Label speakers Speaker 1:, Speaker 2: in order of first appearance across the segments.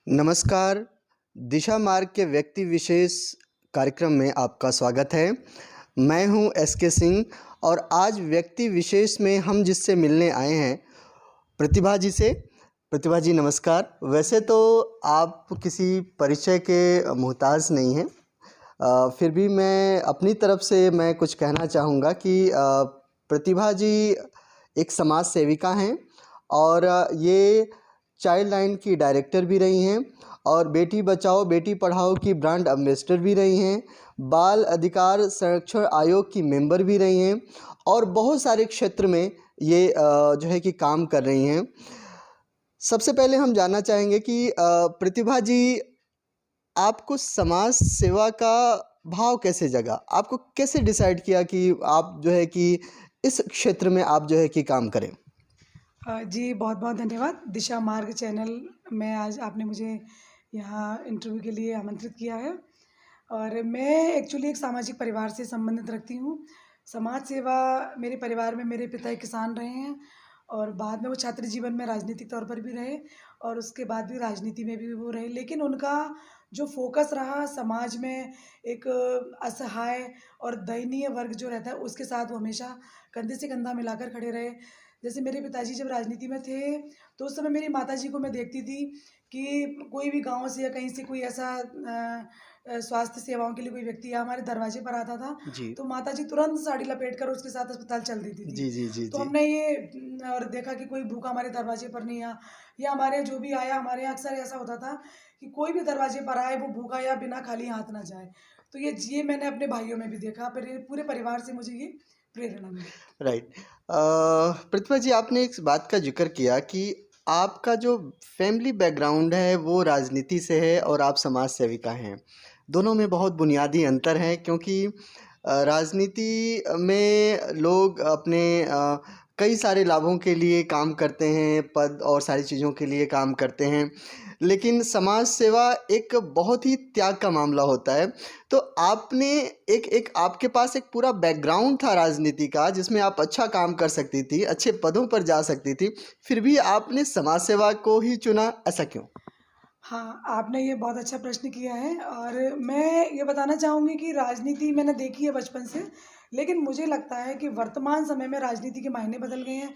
Speaker 1: नमस्कार, दिशा मार्ग के व्यक्ति विशेष कार्यक्रम में आपका स्वागत है। मैं हूं एस के सिंह और आज व्यक्ति विशेष में हम जिससे मिलने आए हैं प्रतिभा जी से। प्रतिभा जी नमस्कार। वैसे तो आप किसी परिचय के मोहताज नहीं हैं, फिर भी मैं अपनी तरफ से मैं कुछ कहना चाहूँगा कि प्रतिभा जी एक समाज सेविका हैं और ये चाइल्ड लाइन की डायरेक्टर भी रही हैं और बेटी बचाओ बेटी पढ़ाओ की ब्रांड एम्बेसडर भी रही हैं, बाल अधिकार संरक्षण आयोग की मेंबर भी रही हैं और बहुत सारे क्षेत्र में ये जो है कि काम कर रही हैं। सबसे पहले हम जानना चाहेंगे कि प्रतिभा जी, आपको समाज सेवा का भाव कैसे जगा? आपको कैसे डिसाइड किया कि आप जो है कि इस क्षेत्र में आप जो है कि काम करें?
Speaker 2: जी, बहुत-बहुत धन्यवाद। दिशा मार्ग चैनल में आज आपने मुझे यहाँ इंटरव्यू के लिए आमंत्रित किया है और मैं एक्चुअली एक सामाजिक परिवार से संबंधित रखती हूँ। समाज सेवा मेरे परिवार में मेरे पिता एक किसान रहे हैं और बाद में वो छात्र जीवन में राजनीतिक तौर पर भी रहे और उसके बाद भी राजनीति में भी वो रहे। लेकिन उनका जो फ़ोकस रहा समाज में एक असहाय और दयनीय वर्ग जो रहता है, उसके साथ वो हमेशा कंधे से कंधा मिलाकर खड़े रहे। जैसे मेरे पिताजी जब राजनीति में थे, तो उस समय मेरी माताजी को मैं देखती थी कि कोई भी गाँव से या कहीं से कोई ऐसा स्वास्थ्य सेवाओं के लिए कोई व्यक्ति या हमारे दरवाजे पर आता था,
Speaker 1: जी।
Speaker 2: तो माताजी तुरंत साड़ी लपेट कर उसके साथ अस्पताल चल देती थी।
Speaker 1: जी, जी, जी,
Speaker 2: तो
Speaker 1: जी।
Speaker 2: हमने ये और देखा कि कोई भूखा हमारे दरवाजे पर नहीं आया या हमारे जो भी आया, हमारे यहाँ अक्सर ऐसा होता था कि कोई भी दरवाजे पर आए, वो भूखा या बिना खाली हाथ ना जाए। तो ये मैंने अपने भाइयों में भी देखा, पूरे परिवार से मुझे ये प्रेरणा मिली।
Speaker 1: राइट। प्रतिभा जी, आपने एक बात का ज़िक्र किया कि आपका जो फैमिली बैकग्राउंड है वो राजनीति से है और आप समाज सेविका हैं। दोनों में बहुत बुनियादी अंतर है क्योंकि राजनीति में लोग अपने कई सारे लाभों के लिए काम करते हैं, पद और सारी चीज़ों के लिए काम करते हैं, लेकिन समाज सेवा एक बहुत ही त्याग का मामला होता है। तो आपने एक एक आपके पास एक पूरा बैकग्राउंड था राजनीति का जिसमें आप अच्छा काम कर सकती थी, अच्छे पदों पर जा सकती थी, फिर भी आपने समाज सेवा को ही चुना, ऐसा क्यों?
Speaker 2: हाँ, आपने ये बहुत अच्छा प्रश्न किया है और मैं ये बताना चाहूँगी कि राजनीति मैंने देखी है बचपन से, लेकिन मुझे लगता है कि वर्तमान समय में राजनीति के मायने बदल गए हैं।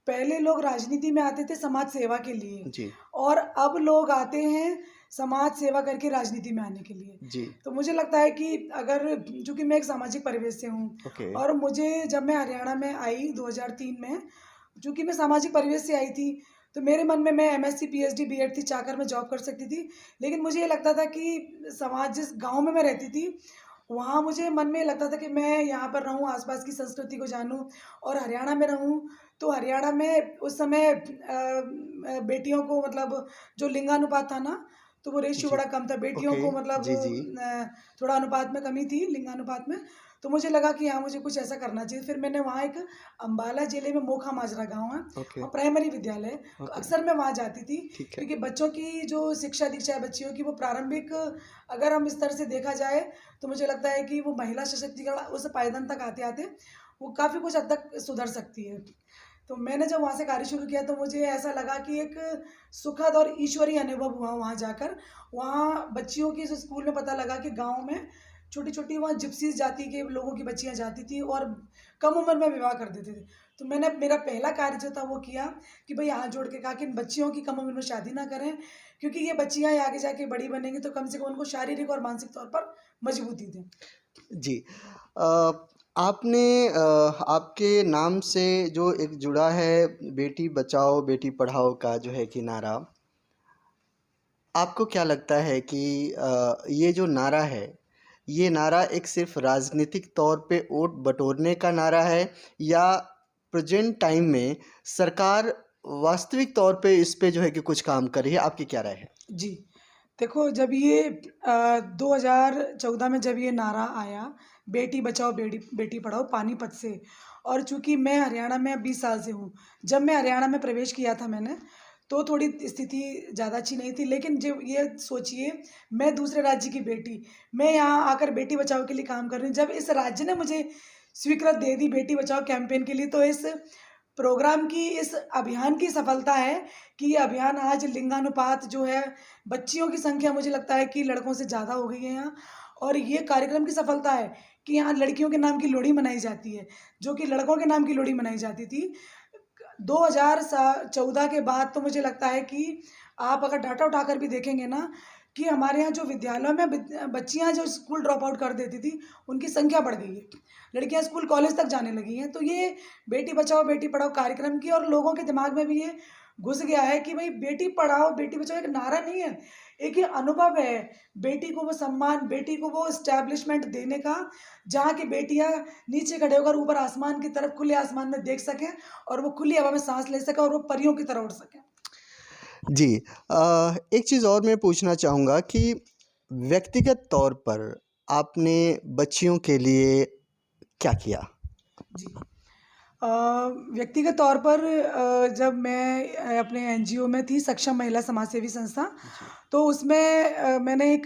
Speaker 2: पहले लोग राजनीति में आते थे समाज सेवा के लिए
Speaker 1: जी,
Speaker 2: और अब लोग आते हैं समाज सेवा करके राजनीति में आने के लिए।
Speaker 1: जी।
Speaker 2: तो मुझे लगता है कि अगर चूँकि मैं एक सामाजिक परिवेश से हूँ
Speaker 1: ओके।
Speaker 2: और मुझे जब मैं हरियाणा में आई 2003 में, चूँकि मैं सामाजिक परिवेश से आई थी, तो मेरे मन में मैं एमएससी, पीएचडी, बीएड थी, चाहकर मैं जॉब कर सकती थी। लेकिन मुझे ये लगता था कि समाज जिस गाँव में मैं रहती थी, वहाँ मुझे मन में लगता था कि मैं यहाँ पर रहूँ, आस-पास की संस्कृति को जानूँ और हरियाणा में रहूँ। तो हरियाणा में उस समय बेटियों को मतलब जो लिंगानुपात था ना, तो वो रेशियो
Speaker 1: जी,
Speaker 2: बड़ा कम था। बेटियों
Speaker 1: ओके।
Speaker 2: को मतलब
Speaker 1: जी, जी।
Speaker 2: थोड़ा अनुपात में कमी थी, लिंगानुपात में। तो मुझे लगा कि हाँ, मुझे कुछ ऐसा करना चाहिए। फिर मैंने वहाँ एक अम्बाला ज़िले में मोखा माजरा गाँव है
Speaker 1: ओके,
Speaker 2: और प्राइमरी विद्यालय है, तो
Speaker 1: ओके।
Speaker 2: अक्सर मैं वहाँ जाती थी
Speaker 1: ठीक है।
Speaker 2: क्योंकि बच्चों की जो शिक्षा-दीक्षा है बच्चियों की वो प्रारंभिक अगर हम इस तरह से देखा जाए, तो मुझे लगता है कि वो महिला सशक्तिकरण उस पायदान तक आते-आते वो काफ़ी कुछ हद तक सुधर सकती है। तो मैंने जब वहाँ से कार्य शुरू किया तो मुझे ऐसा लगा कि एक सुखद और ईश्वरीय अनुभव हुआ वहाँ जाकर। वहाँ बच्चियों की जो स्कूल में पता लगा कि गाँव में छोटी-छोटी वहाँ जिप्सीज़ जाति के लोगों की बच्चियाँ जाती थी और कम उम्र में विवाह कर देते थे। तो मैंने मेरा पहला कार्य जो था वो किया कि भई हाथ जोड़ के कहा कि इन बच्चियों की कम उम्र में शादी ना करें, क्योंकि ये बच्चियाँ ही आगे जाके बड़ी बनेंगी तो कम से कम उनको शारीरिक और मानसिक तौर पर मजबूती दें।
Speaker 1: जी। आपने आपके नाम से जो एक जुड़ा है बेटी बचाओ बेटी पढ़ाओ का जो है कि नारा, आपको क्या लगता है कि ये जो नारा है, ये नारा एक सिर्फ़ राजनीतिक तौर पे वोट बटोरने का नारा है या प्रेज़ेंट टाइम में सरकार वास्तविक तौर पे इस पे जो है कि कुछ काम कर रही है? आपकी क्या राय है?
Speaker 2: जी। देखो जब ये 2014 में जब ये नारा आया, बेटी बचाओ बेटी बेटी पढ़ाओ पानीपत से और चूँकि मैं हरियाणा में 20 साल से हूँ। जब मैं हरियाणा में प्रवेश किया था मैंने, तो थोड़ी स्थिति ज़्यादा अच्छी नहीं थी। लेकिन जब ये सोचिए मैं दूसरे राज्य की बेटी, मैं यहाँ आकर बेटी बचाओ के लिए काम कर रही हूँ। जब इस राज्य ने मुझे स्वीकृत दे दी बेटी बचाओ कैंपेन के लिए, तो इस प्रोग्राम की इस अभियान की सफलता है कि ये अभियान आज लिंगानुपात जो है, बच्चियों की संख्या मुझे लगता है कि लड़कों से ज़्यादा हो गई है यहाँ। और ये कार्यक्रम की सफलता है कि यहाँ लड़कियों के नाम की लोहड़ी मनाई जाती है, जो कि लड़कों के नाम की लोहड़ी मनाई जाती थी। 2014 के बाद तो मुझे लगता है कि आप अगर डाटा उठाकर भी देखेंगे ना, कि हमारे यहाँ जो विद्यालयों में बच्चियाँ जो स्कूल ड्रॉप आउट कर देती थी, उनकी संख्या बढ़ गई है। लड़कियाँ स्कूल कॉलेज तक जाने लगी हैं। तो ये बेटी बचाओ बेटी पढ़ाओ कार्यक्रम की, और लोगों के दिमाग में भी ये घुस गया है कि भाई बेटी पढ़ाओ बेटी बचाओ एक नारा नहीं है, एक ये अनुभव है। बेटी को वो सम्मान, बेटी को वो एस्टैब्लिशमेंट देने का, जहाँ की बेटियाँ नीचे खड़े होकर ऊपर आसमान की तरफ खुले आसमान में देख सकें और वो खुली हवा में सांस ले सकें और वो परियों की तरह उड़ सकें।
Speaker 1: जी। एक चीज़ और मैं पूछना चाहूँगा कि व्यक्तिगत तौर पर आपने बच्चियों के लिए क्या किया?
Speaker 2: जी। अ, व्यक्तिगत तौर पर जब मैं अपने एनजीओ में थी, सक्षम महिला समाज सेवी संस्था,
Speaker 1: जी।
Speaker 2: तो उसमें मैंने एक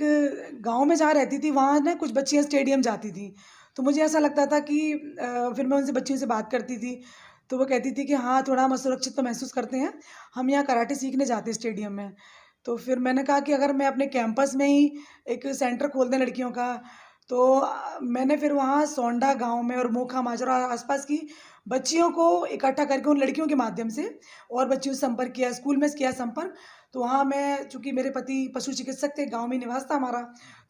Speaker 2: गाँव में जहाँ रहती थी, वहाँ ना कुछ बच्चियाँ स्टेडियम जाती थी। तो मुझे ऐसा लगता था कि फिर मैं उनसे बच्चियों से बात करती थी, तो वो कहती थी कि हाँ, थोड़ा हम असुरक्षित तो महसूस करते हैं, हम यहाँ कराटे सीखने जाते हैं स्टेडियम में। तो फिर मैंने कहा कि अगर मैं अपने कैंपस में ही एक सेंटर खोल दें लड़कियों का, तो मैंने फिर वहाँ सोंडा गाँव में और मोखा माजरा आसपास की बच्चियों को इकट्ठा करके उन लड़कियों के माध्यम से और बच्चियों से संपर्क किया, स्कूल में किया संपर्क। तो वहाँ मैं, चूँकि मेरे पति पशु चिकित्सक थे, गाँव में निवास था हमारा,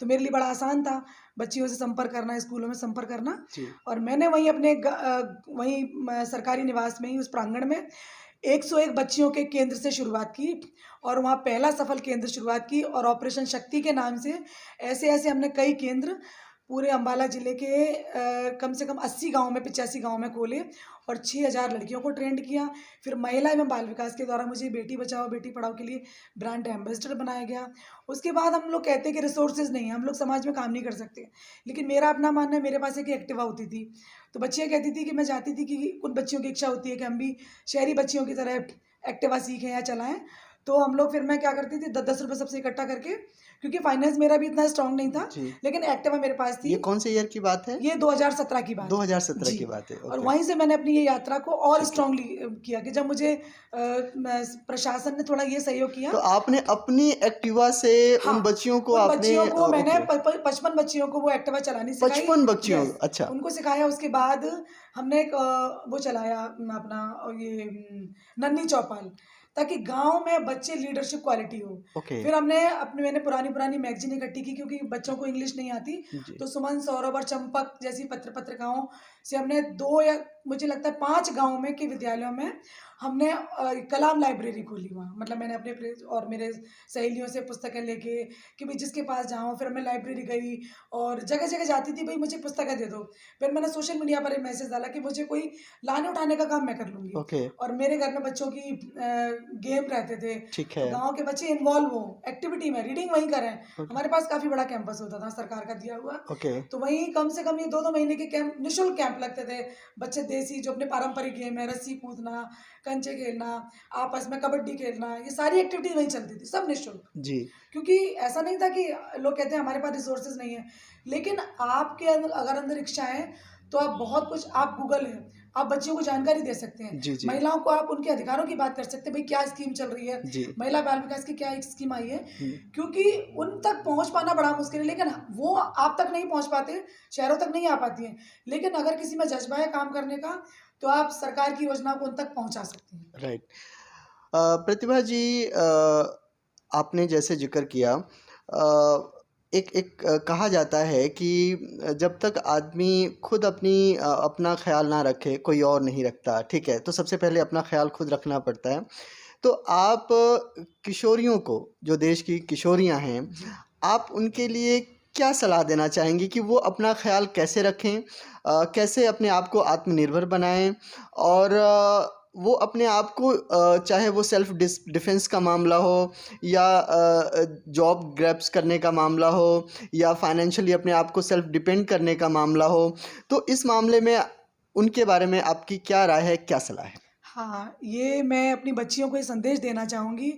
Speaker 2: तो मेरे लिए बड़ा आसान था बच्चियों से संपर्क करना, स्कूलों में संपर्क करना।
Speaker 1: जी।
Speaker 2: और मैंने वहीं अपने वहीं सरकारी निवास में ही उस प्रांगण में 101 बच्चियों के केंद्र से शुरुआत की, और वहाँ पहला सफल केंद्र शुरुआत की, और ऑपरेशन शक्ति के नाम से ऐसे-ऐसे हमने कई केंद्र पूरे अम्बाला ज़िले के कम से कम 80 गाँव में, 85 गाँव में खोले और 6000 लड़कियों को ट्रेंड किया। फिर महिला एवं बाल विकास के द्वारा मुझे बेटी बचाओ बेटी पढ़ाओ के लिए ब्रांड एम्बेसडर बनाया गया। उसके बाद हम लोग कहते हैं कि रिसोर्सेज़ नहीं है, हम लोग समाज में काम नहीं कर सकते। लेकिन मेरा अपना मानना है, मेरे पास एक एक्टिवा होती थी, तो बच्चियाँ कहती थी कि मैं चाहती थी कि उन बच्चियों की इच्छा होती है कि हम भी शहरी बच्चियों की तरह एक्टिवा सीखें या चलाएँ। तो हम लोग, फिर मैं क्या करती थी, 10-10 रुपए सबसे इकट्ठा करके, क्योंकि फाइनेंस मेरा भी इतना स्ट्रॉन्ग नहीं था,
Speaker 1: जी।
Speaker 2: लेकिन एक्टिवा मेरे पास थी।
Speaker 1: ये कौन से ईयर की बात है?
Speaker 2: ये 2017 की बात है।
Speaker 1: 2017
Speaker 2: जी।
Speaker 1: की बात है,
Speaker 2: और
Speaker 1: ओके।
Speaker 2: वहीं से मैंने अपनी ये यात्रा को और
Speaker 1: ठीक है।
Speaker 2: स्ट्रॉन्गली किया कि जब मुझे प्रशासन ने थोड़ा ये सहयोग किया।
Speaker 1: तो आपने अपनी एक्टिवा से
Speaker 2: हाँ,
Speaker 1: उन बच्चियों को
Speaker 2: उन
Speaker 1: आपने
Speaker 2: बच्चियों को मैंने
Speaker 1: ओके।
Speaker 2: 55 बच्चियों को वो एक्टिवा चलानी सिखाई।
Speaker 1: 55 बच्चियों,
Speaker 2: यस,
Speaker 1: अच्छा।
Speaker 2: उनको सिखाया। उसके बाद हमने एक वो चलाया अपना ये नन्ही चौपाल, ताकि गाँव में बच्चे लीडरशिप क्वालिटी हो।
Speaker 1: ओके।
Speaker 2: फिर मैंने पुरानी मैगज़ीन इकट्ठी की, क्योंकि बच्चों को इंग्लिश नहीं आती।
Speaker 1: जी।
Speaker 2: तो सुमन, सौरभ और चंपक जैसी पत्रिकाओं से हमने 2 या मुझे लगता है 5 गाँव में के विद्यालयों में हमने कलाम लाइब्रेरी खोली वहाँ। मतलब मैंने अपने और मेरे सहेलियों से पुस्तकें लेके, कि भाई जिसके पास जाऊँ। फिर मैं लाइब्रेरी गई और जगह-जगह जाती थी, भाई मुझे पुस्तकें दे दो। फिर मैंने सोशल मीडिया पर एक मैसेज डाला कि मुझे कोई लाने-उठाने का काम मैं कर लूँगी।
Speaker 1: ओके।
Speaker 2: और मेरे घर में बच्चों की गेम रहते थे,
Speaker 1: ठीक
Speaker 2: तो
Speaker 1: है।
Speaker 2: गाँव के बच्चे इन्वॉल्व हों एक्टिविटी में, रीडिंग वहीं करें।
Speaker 1: ओके।
Speaker 2: हमारे पास काफ़ी बड़ा कैंपस होता था सरकार का दिया हुआ,
Speaker 1: ओके।
Speaker 2: तो वहीं कम से कम ये 2-2 महीने के कैंप, निःशुल्क कैंप लगते थे। बच्चे देसी जो अपने पारंपरिक गेम है, रस्सी कूदना, कंचे खेलना, आपस में कबड्डी खेलना, ये सारी एक्टिविटी वहीं चलती थी, सब निःशुल्क।
Speaker 1: जी।
Speaker 2: क्योंकि ऐसा नहीं था कि लोग कहते हैं हमारे पास रिसोर्सेज नहीं है, लेकिन आपके अगर अंदर इच्छा है, तो आप बहुत कुछ, आप गूगल है, आप बच्चियों को जानकारी दे सकते हैं।
Speaker 1: जी, जी।
Speaker 2: महिलाओं को आप उनके अधिकारों की बात कर सकते हैं, भाई क्या स्कीम चल रही है,
Speaker 1: जी।
Speaker 2: महिला बाल विकास की क्या एक स्कीम आई है।
Speaker 1: हुँ।
Speaker 2: क्योंकि उन तक पहुंच पाना बड़ा मुश्किल है, लेकिन वो आप तक नहीं पहुंच पाते, शहरों तक नहीं आ पाती हैं। लेकिन अगर किसी में जज्बा है काम करने का, तो आप सरकार की योजना को उन तक पहुंचा सकते हैं।
Speaker 1: राइट। प्रतिभा जी, आपने जैसे ज़िक्र किया, एक एक कहा जाता है कि जब तक आदमी खुद अपना ख़्याल ना रखे, कोई और नहीं रखता, ठीक है? तो सबसे पहले अपना ख़्याल खुद रखना पड़ता है। तो आप किशोरियों को, जो देश की किशोरियाँ हैं,
Speaker 2: जी।
Speaker 1: आप उनके लिए क्या सलाह देना चाहेंगी कि वो अपना ख़्याल कैसे रखें? कैसे अपने आप को आत्मनिर्भर बनाएँ और वो अपने आप को, चाहे वो सेल्फ़ डिफेंस का मामला हो या जॉब ग्रैब्स करने का मामला हो या फाइनेंशियली अपने आप को सेल्फ़ डिपेंड करने का मामला हो, तो इस मामले में उनके बारे में आपकी क्या राय है, क्या सलाह है?
Speaker 2: हाँ, ये मैं अपनी बच्चियों को ये संदेश देना चाहूँगी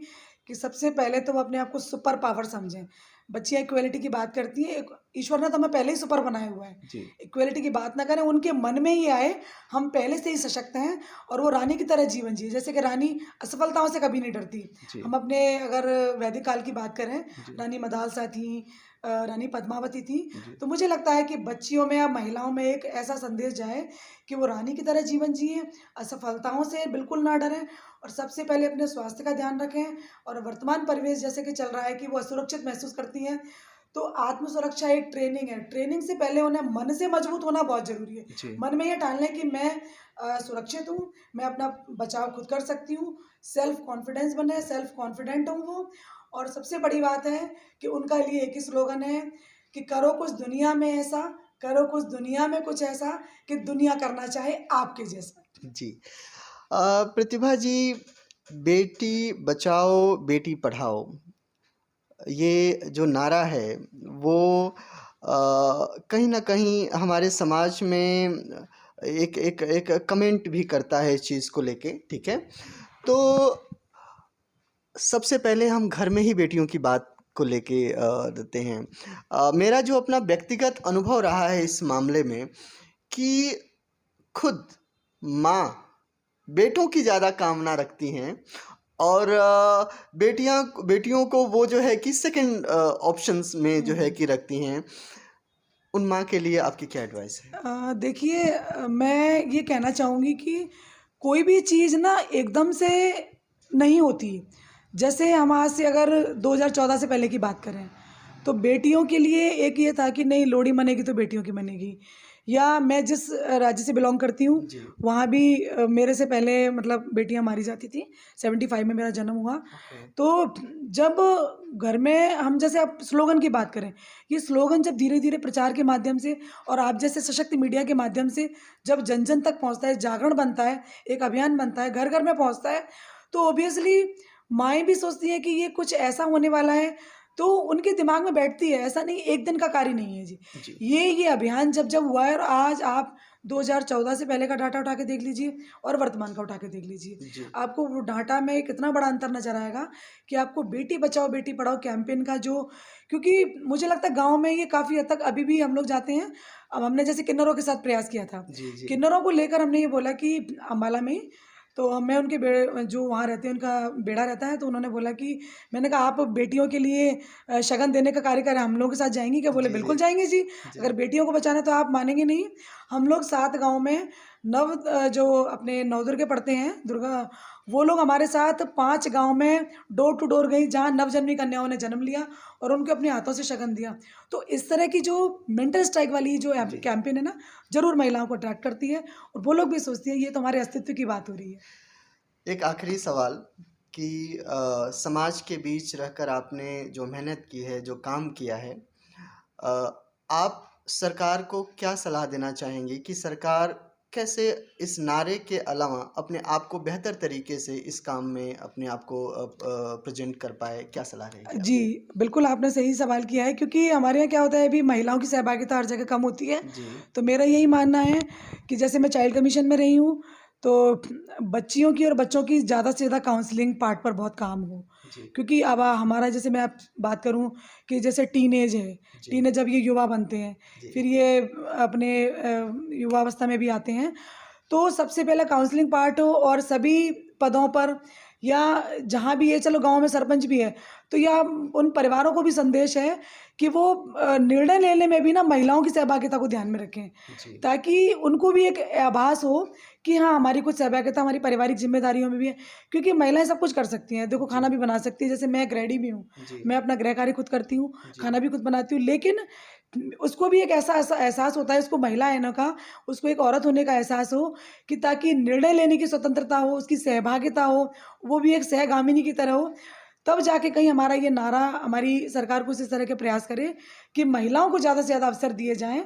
Speaker 2: कि सबसे पहले तो वो अपने आप को सुपर पावर समझें। बच्चियाँ इक्वलिटी की बात करती हैं, ईश्वर ने तो हमें पहले ही सुपर बनाया हुआ है।
Speaker 1: जी।
Speaker 2: इक्वलिटी की बात ना करें, उनके मन में ही आए, हम पहले से ही सशक्त हैं और वो रानी की तरह जीवन जिए। जैसे कि रानी असफलताओं से कभी नहीं डरती।
Speaker 1: जी।
Speaker 2: हम अपने अगर वैदिक काल की बात करें,
Speaker 1: जी।
Speaker 2: रानी मदालसा थी, रानी पद्मावती थी,
Speaker 1: जी।
Speaker 2: तो मुझे लगता है कि बच्चियों में या महिलाओं में एक ऐसा संदेश जाए कि वो रानी की तरह जीवन जिए, असफलताओं से बिल्कुल ना डरें और सबसे पहले अपने स्वास्थ्य का ध्यान रखें। और वर्तमान परिवेश जैसे कि चल रहा है कि वो असुरक्षित महसूस करती हैं, तो आत्म सुरक्षा एक ट्रेनिंग है। ट्रेनिंग से पहले उन्हें मन से मजबूत होना बहुत ज़रूरी है।
Speaker 1: जी।
Speaker 2: मन में ये ठान लें कि मैं सुरक्षित हूँ, मैं अपना बचाव खुद कर सकती हूँ, सेल्फ कॉन्फिडेंस बने, सेल्फ कॉन्फिडेंट हूँ वो। और सबसे बड़ी बात है कि उनका लिए एक ही स्लोगन है कि करो कुछ दुनिया में ऐसा, करो कुछ दुनिया में कुछ ऐसा कि दुनिया करना चाहे आपके जैसा।
Speaker 1: जी। प्रतिभा जी, बेटी बचाओ, बेटी पढ़ाओ, ये जो नारा है वो कहीं न कहीं हमारे समाज में एक एक एक कमेंट भी करता है इस चीज़ को लेके, ठीक है? तो सबसे पहले हम घर में ही बेटियों की बात को लेके देते हैं। मेरा जो अपना व्यक्तिगत अनुभव रहा है इस मामले में कि खुद माँ बेटों की ज़्यादा कामना रखती हैं और बेटियों को वो जो है कि सेकंड ऑप्शंस में जो है
Speaker 2: हुँ।
Speaker 1: कि रखती हैं। उन माँ के लिए आपकी क्या एडवाइस है?
Speaker 2: देखिए, मैं ये कहना चाहूँगी कि कोई भी चीज़ ना एकदम से नहीं होती। जैसे हम आज से अगर 2014 से पहले की बात करें, तो बेटियों के लिए एक ये था कि नहीं लोहड़ी मनेगी तो बेटियों की मनेगी। या मैं जिस राज्य से बिलॉन्ग करती हूँ,
Speaker 1: जी।
Speaker 2: वहाँ भी मेरे से पहले मतलब बेटियाँ मारी जाती थी। 75 में मेरा जन्म हुआ।
Speaker 1: ओके।
Speaker 2: तो जब घर में हम जैसे अब स्लोगन की बात करें, ये स्लोगन जब धीरे-धीरे प्रचार के माध्यम से और आप जैसे सशक्त मीडिया के माध्यम से जब जन-जन तक पहुँचता है, जागरण बनता है, एक अभियान बनता है, घर-घर में पहुँचता है, तो ऑब्वियसली माएँ भी सोचती हैं कि ये कुछ ऐसा होने वाला है, तो उनके दिमाग में बैठती है। ऐसा नहीं एक दिन का कार्य नहीं है जी।
Speaker 1: जी।
Speaker 2: ये अभियान जब हुआ है और आज आप 2014 से पहले का डाटा उठा के देख लीजिए और वर्तमान का उठा के देख लीजिए।
Speaker 1: जी।
Speaker 2: आपको वो डाटा में कितना बड़ा अंतर नज़र आएगा कि आपको बेटी बचाओ बेटी पढ़ाओ कैंपेन का जो, क्योंकि मुझे लगता है गाँव में ये काफ़ी हद तक अभी भी हम लोग जाते हैं। अब हमने जैसे किन्नरों के साथ प्रयास किया था।
Speaker 1: जी। जी।
Speaker 2: किन्नरों को लेकर हमने ये बोला कि अम्बाला में ही, तो मैं उनके जो वहाँ रहते हैं उनका बेड़ा रहता है, तो उन्होंने बोला कि मैंने कहा आप बेटियों के लिए शगन देने का कार्य करें, हम लोगों के साथ जाएँगी क्या? बोले
Speaker 1: जी। जी।
Speaker 2: बिल्कुल जाएँगे जी।
Speaker 1: जी।
Speaker 2: अगर बेटियों को बचाना है तो आप मानेंगे नहीं। हम लोग 7 गाँव में जो अपने नवदुर्गे पड़ते हैं, दुर्गा, वो लोग हमारे साथ 5 गाँव में डोर टू डोर गई जहाँ नवजन्मी कन्याओं ने जन्म लिया और उनके अपने हाथों से शगन दिया। तो इस तरह की जो मेंटल स्ट्राइक वाली जो
Speaker 1: जी।
Speaker 2: कैंपेन है ना, ज़रूर महिलाओं को अट्रैक्ट करती है और वो लोग भी सोचती हैं ये तो हमारे अस्तित्व की बात हो रही है।
Speaker 1: एक आखिरी सवाल कि समाज के बीच रहकर आपने जो मेहनत की है, जो काम किया है, आप सरकार को क्या सलाह देना चाहेंगे कि सरकार कैसे इस नारे के अलावा अपने आप को बेहतर तरीके से इस काम में अपने आप को प्रेज़ेंट कर पाए? क्या सलाह रहेगी
Speaker 2: जी,
Speaker 1: आपकी?
Speaker 2: बिल्कुल आपने सही सवाल किया है क्योंकि हमारे यहाँ क्या होता है अभी महिलाओं की सहभागिता हर जगह कम होती है।
Speaker 1: जी।
Speaker 2: तो मेरा यही मानना है कि जैसे मैं चाइल्ड कमीशन में रही हूँ, तो बच्चियों की और बच्चों की ज़्यादा से ज़्यादा काउंसलिंग पार्ट पर बहुत काम हो।
Speaker 1: जी।
Speaker 2: क्योंकि अब हमारा जैसे मैं आप बात करूँ कि जैसे टीनेज है,
Speaker 1: जी।
Speaker 2: टीनेज जब ये युवा बनते हैं,
Speaker 1: जी।
Speaker 2: फिर ये अपने युवावस्था में भी आते हैं, तो सबसे पहला काउंसलिंग पार्ट हो और सभी पदों पर या जहाँ भी है, चलो गाँव में सरपंच भी है, तो या उन परिवारों को भी संदेश है कि वो निर्णय लेने में भी ना महिलाओं की सहभागिता को ध्यान में रखें,
Speaker 1: जी।
Speaker 2: ताकि उनको भी एक आभास हो कि हाँ, हमारी कुछ सहभागिता हमारी पारिवारिक ज़िम्मेदारियों में भी है। क्योंकि महिलाएँ सब कुछ कर सकती हैं, देखो
Speaker 1: जी।
Speaker 2: खाना भी बना सकती हैं, जैसे मैं गृहिणी भी हूँ,
Speaker 1: जी।
Speaker 2: मैं अपना गृह कार्य खुद करती हूँ,
Speaker 1: जी।
Speaker 2: खाना भी खुद बनाती हूँ, लेकिन उसको भी एक ऐसा ऐसा एहसास होता है, उसको महिला है ना का, उसको एक औरत होने का एहसास हो कि ताकि निर्णय लेने की स्वतंत्रता हो, उसकी सहभागिता हो, वो भी एक सहगामिनी की तरह हो, तब जाके कहीं हमारा ये नारा हमारी सरकार कुछ इस तरह के प्रयास करे कि महिलाओं को ज़्यादा से ज़्यादा अवसर दिए जाएँ।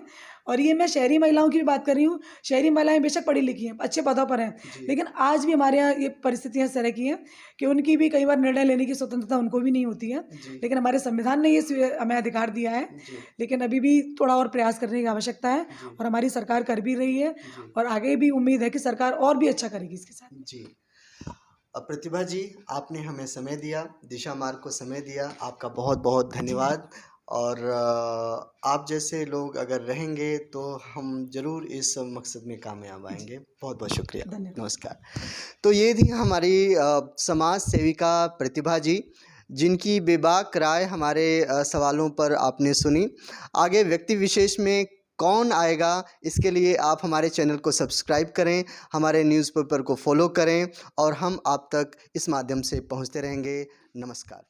Speaker 2: और ये मैं शहरी महिलाओं की भी बात कर रही हूँ, शहरी महिलाएँ बेशक पढ़ी-लिखी हैं, अच्छे पदों पर हैं,
Speaker 1: जी।
Speaker 2: लेकिन आज भी हमारे यहाँ ये परिस्थितियाँ इस तरह की हैं कि उनकी भी कई बार निर्णय लेने की स्वतंत्रता उनको भी नहीं होती है।
Speaker 1: जी।
Speaker 2: लेकिन हमारे संविधान ने ये हमें अधिकार दिया है,
Speaker 1: जी।
Speaker 2: लेकिन अभी भी थोड़ा और प्रयास करने की आवश्यकता है
Speaker 1: जी।
Speaker 2: और हमारी सरकार कर भी रही है
Speaker 1: जी।
Speaker 2: और आगे भी उम्मीद है कि सरकार और भी अच्छा करेगी इसके साथ।
Speaker 1: जी। प्रतिभा जी, आपने हमें समय दिया, दिशा मार्ग को समय दिया, आपका बहुत बहुत धन्यवाद। और आप जैसे लोग अगर रहेंगे तो हम ज़रूर इस मकसद में कामयाब आएंगे। बहुत बहुत शुक्रिया।
Speaker 2: धन्यवाद।
Speaker 1: नमस्कार। तो ये थी हमारी समाज सेविका प्रतिभा जी, जिनकी बेबाक राय हमारे सवालों पर आपने सुनी। आगे व्यक्ति विशेष में कौन आएगा, इसके लिए आप हमारे चैनल को सब्सक्राइब करें, हमारे न्यूज़पेपर को फॉलो करें और हम आप तक इस माध्यम से पहुंचते रहेंगे। नमस्कार।